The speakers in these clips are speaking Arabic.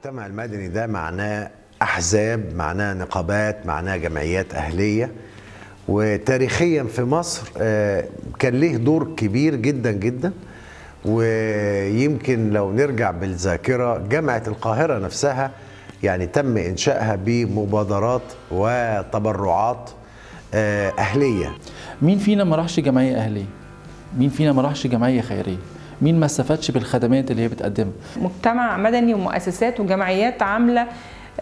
المجتمع المدني ده معناه أحزاب، معناه نقابات، معناه جمعيات أهلية. وتاريخيا في مصر كان ليه دور كبير جدا جدا. ويمكن لو نرجع بالذاكرة، جامعة القاهرة نفسها يعني تم إنشائها بمبادرات وتبرعات أهلية. مين فينا ما راحش جمعية أهلية؟ مين فينا ما راحش جمعية خيرية؟ مين ما استفادش بالخدمات اللي هي بتقدمها؟ مجتمع مدني ومؤسسات وجمعيات عاملة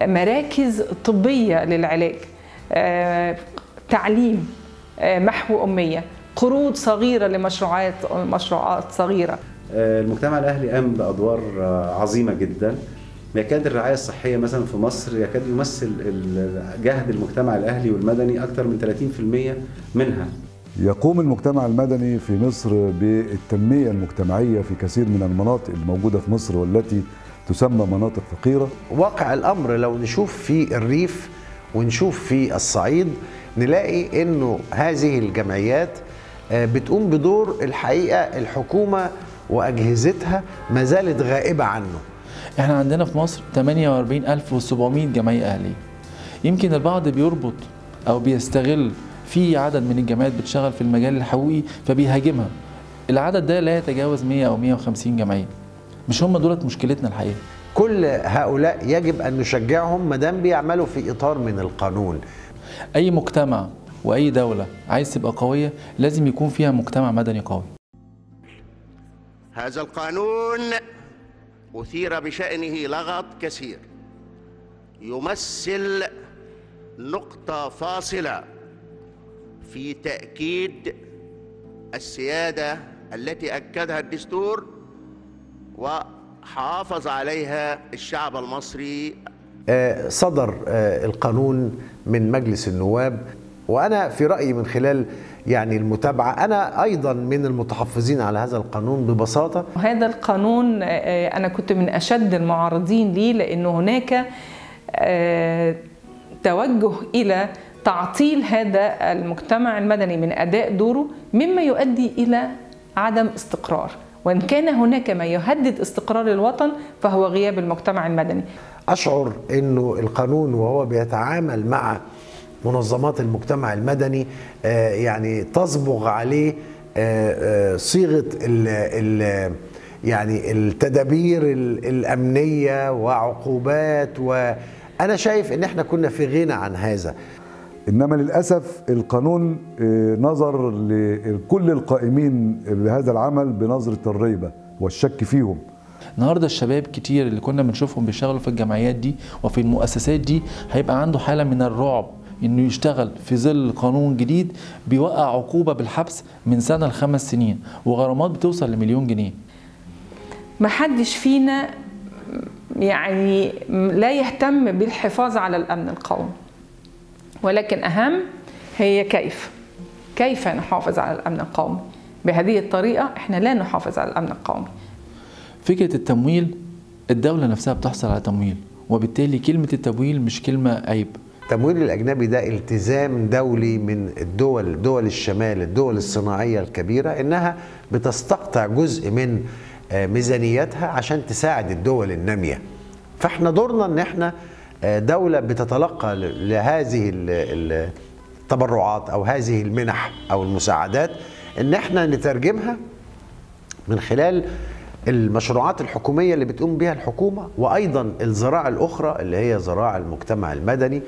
مراكز طبية للعلاج، تعليم، محو أمية، قروض صغيرة لمشروعات صغيرة. المجتمع الأهلي قام بأدوار عظيمة جدا. يكاد الرعاية الصحية مثلا في مصر يكاد يمثل جهد المجتمع الأهلي والمدني أكثر من 30% منها. يقوم المجتمع المدني في مصر بالتنمية المجتمعية في كثير من المناطق الموجودة في مصر والتي تسمى مناطق فقيرة. واقع الأمر لو نشوف في الريف ونشوف في الصعيد نلاقي إنه هذه الجمعيات بتقوم بدور الحقيقة الحكومة وأجهزتها ما زالت غائبة عنه. احنا عندنا في مصر 48700 جمعية أهلية. يمكن البعض بيربط أو بيستغل في عدد من الجمعيات بتشتغل في المجال الحقوقي فبيهاجمها. العدد ده لا يتجاوز 100 أو 150 جمعية. مش هم دولت مشكلتنا الحقيقة. كل هؤلاء يجب أن نشجعهم مادام بيعملوا في إطار من القانون. أي مجتمع وأي دولة عايز تبقى قوية لازم يكون فيها مجتمع مدني قوي. هذا القانون أثير بشأنه لغط كثير، يمثل نقطة فاصلة في تأكيد السيادة التي أكدها الدستور وحافظ عليها الشعب المصري. صدر القانون من مجلس النواب، وأنا في رأيي من خلال يعني المتابعة أنا أيضا من المتحفظين على هذا القانون ببساطة. هذا القانون أنا كنت من أشد المعارضين ليه، لأنه هناك توجه إلى تعطيل هذا المجتمع المدني من أداء دوره، مما يؤدي إلى عدم استقرار. وإن كان هناك ما يهدد استقرار الوطن فهو غياب المجتمع المدني. أشعر أنه القانون وهو بيتعامل مع منظمات المجتمع المدني يعني تصبغ عليه صيغة يعني التدابير الأمنية وعقوبات، وأنا شايف أن احنا كنا في غنى عن هذا. إنما للأسف القانون نظر لكل القائمين بهذا العمل بنظرة الريبة والشك فيهم. النهارده الشباب كتير اللي كنا بنشوفهم بيشتغلوا في الجمعيات دي وفي المؤسسات دي هيبقى عنده حالة من الرعب انه يشتغل في ظل قانون جديد بيوقع عقوبة بالحبس من سنة ل5 سنين وغرامات بتوصل ل1,000,000 جنيه. محدش فينا يعني لا يهتم بالحفاظ على الأمن القومي، ولكن أهم هي كيف نحافظ على الأمن القومي. بهذه الطريقة احنا لا نحافظ على الأمن القومي. فكرة التمويل، الدولة نفسها بتحصل على تمويل، وبالتالي كلمة التمويل مش كلمة عيب. التمويل الأجنبي ده التزام دولي من دول الشمال، الدول الصناعية الكبيرة، إنها بتستقطع جزء من ميزانيتها عشان تساعد الدول النامية. فاحنا دورنا إن احنا دولة بتتلقى لهذه التبرعات أو هذه المنح أو المساعدات، إن احنا نترجمها من خلال المشروعات الحكومية اللي بتقوم بها الحكومة، وأيضا الذراع الأخرى اللي هي ذراع المجتمع المدني.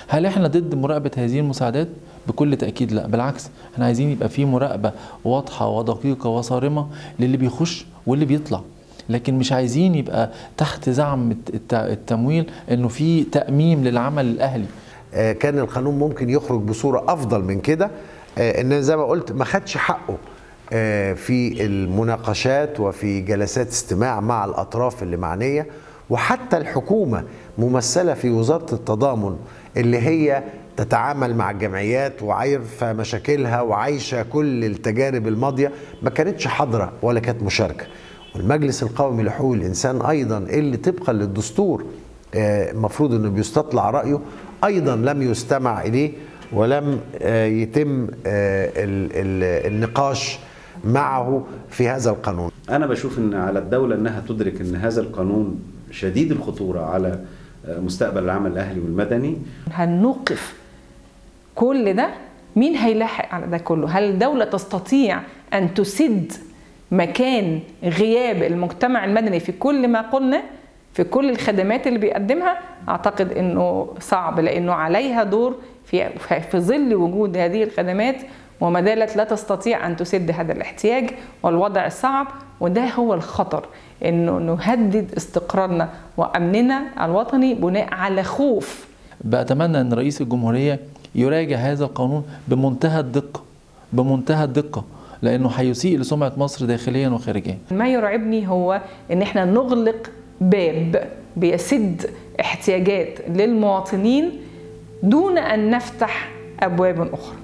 هل احنا ضد مراقبة هذه المساعدات؟ بكل تأكيد لا، بالعكس احنا عايزين يبقى في مراقبة واضحة ودقيقة وصارمة للي بيخش واللي بيطلع، لكن مش عايزين يبقى تحت زعم التمويل انه في تأميم للعمل الأهلي. كان القانون ممكن يخرج بصورة أفضل من كده، إن زي ما قلت ما خدش حقه في المناقشات وفي جلسات استماع مع الأطراف اللي معنية، وحتى الحكومة ممثلة في وزارة التضامن اللي هي تتعامل مع الجمعيات وعارفة مشاكلها وعايشة كل التجارب الماضية، ما كانتش حاضرة ولا كانت مشاركة. والمجلس القومي لحقوق الإنسان أيضا اللي طبقا للدستور المفروض أنه بيستطلع رأيه، أيضا لم يستمع إليه ولم يتم النقاش معه في هذا القانون. أنا بشوف أن على الدولة أنها تدرك أن هذا القانون شديد الخطورة على مستقبل العمل الأهلي والمدني. هنوقف كل ده، مين هيلاحق على ده كله؟ هل الدولة تستطيع أن تسد مكان غياب المجتمع المدني في كل ما قلنا، في كل الخدمات اللي بيقدمها؟ أعتقد أنه صعب، لأنه عليها دور في ظل وجود هذه الخدمات، وما زالت لا تستطيع أن تسد هذا الاحتياج والوضع الصعب. وده هو الخطر، أنه نهدد استقرارنا وأمننا الوطني بناء على خوف. بأتمنى أن رئيس الجمهورية يراجع هذا القانون بمنتهى الدقة، بمنتهى الدقة، لأنه هيسيء لسمعة مصر داخليا وخارجيا. ما يرعبني هو أن احنا نغلق باب بيسد احتياجات للمواطنين دون أن نفتح أبواب أخرى.